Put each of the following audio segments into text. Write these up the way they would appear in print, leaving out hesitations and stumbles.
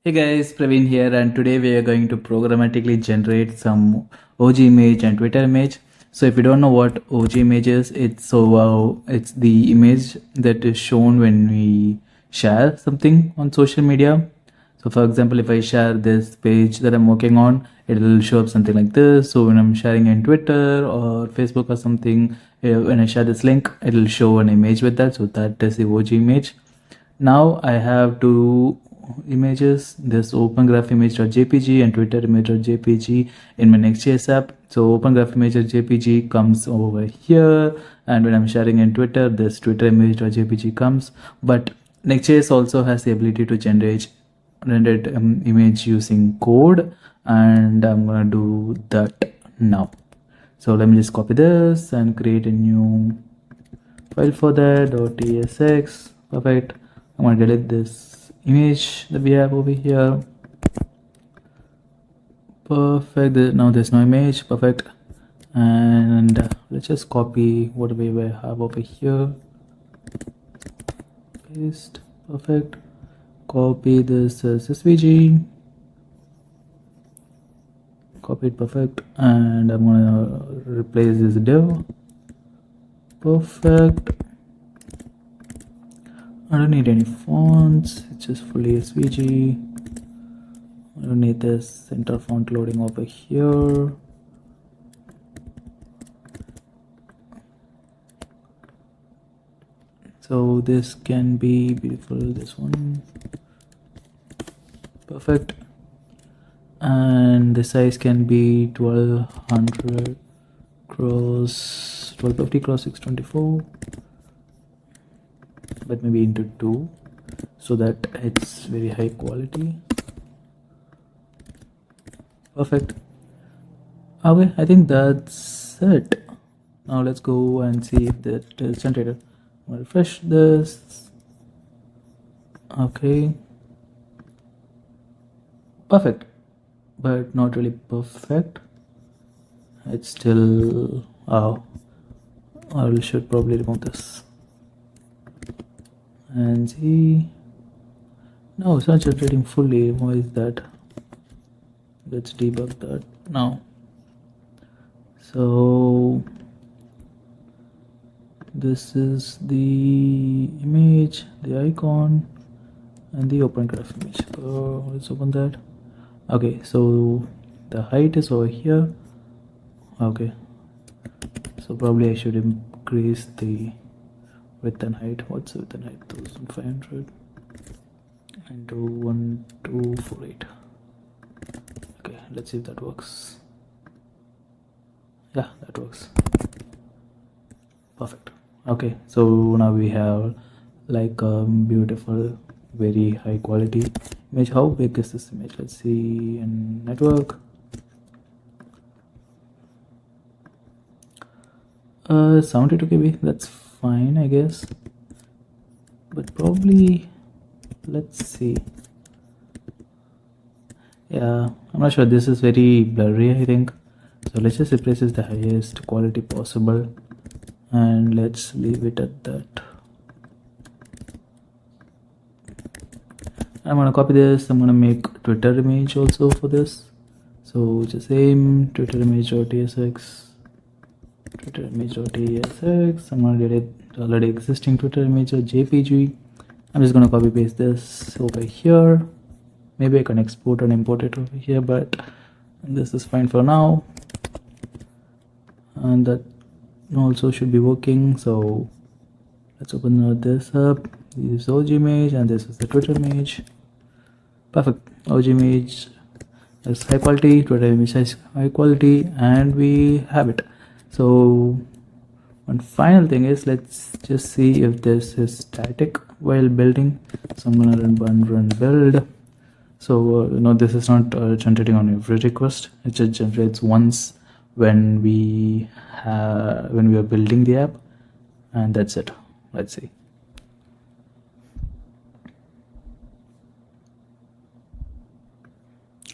Hey guys, Praveen here, and today we are going to programmatically generate some OG image and Twitter image. So if you don't know what OG image is, it's the image that is shown when we share something on social media. So for example, if I share this page that I'm working on, it will show up something like this. So when I'm sharing in Twitter or Facebook or something, when I share this link, it will show an image with that. So that is the OG image. Now I have two images, this opengraphimage.jpg and Twitter image.jpg in my Next.js app. So opengraphimage.jpg comes over here, and when I'm sharing in Twitter, this Twitter image.jpg comes. But Next.js also has the ability to generate rendered image using code, and I'm gonna do that now. So let me just copy this and create a new file for that .tsx. Perfect. I'm going to delete this image that we have over here. Perfect. Now there's no image. Perfect. And let's just copy whatever we have over here. Paste. Perfect. Copy this as SVG. Copy it. Perfect. And I'm going to replace this div. Perfect. I don't need any fonts, it's just fully SVG. I don't need this center font loading over here. So this can be beautiful, this one. Perfect. And the size can be 1200 cross 1250 cross 624, but maybe into 2 so that it's very high quality. Perfect. Okay, I think that's it. Now let's go and see if that is generated. I'll refresh this. Okay, perfect, but not really perfect. It's still I should probably remove this and see. No, it's not generating fully. Why is that? Let's debug that now. So this is the image, the icon, and the open graph image. Let's open that. Okay, so the height is over here. Okay, so probably I should increase the width and height. What's the width and height? 1500 and do 1248. Okay, let's see if that works. Yeah, that works. Perfect. Okay, so now we have like a beautiful, very high quality image. How big is this image? Let's see in network. 72 KB, that's fine, I guess. But probably, let's see. Yeah, I'm not sure. This is very blurry, I think. So let's just replace this the highest quality possible, and let's leave it at that. I'm gonna copy this. I'm gonna make Twitter image also for this. So just same Twitter image.tsx. Twitter image.tsx. I'm gonna delete the already existing Twitter image.jpg. I'm just gonna copy paste this over here. Maybe I can export and import it over here, but this is fine for now. And that also should be working. So let's open this up. This is OG image and this is the Twitter image. Perfect. OG image is high quality, Twitter image is high quality, and we have it. So one final thing is, let's just see if this is static while building. So I'm gonna run build. So no, this is not generating on every request. It just generates once when we are building the app, and that's it. Let's see.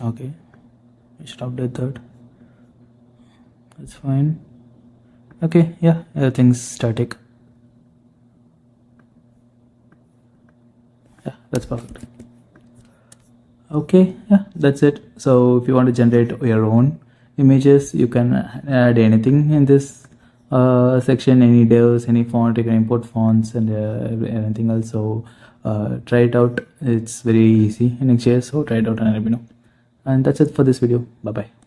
Okay, I should update that. That's fine. Okay, yeah, everything's static. Yeah, that's perfect. Okay, yeah, that's it. So if you want to generate your own images, you can add anything in this section, any devs, any font. You can import fonts and anything else. So try it out. It's very easy in Next.js. So try it out and let me know. And that's it for this video. Bye bye.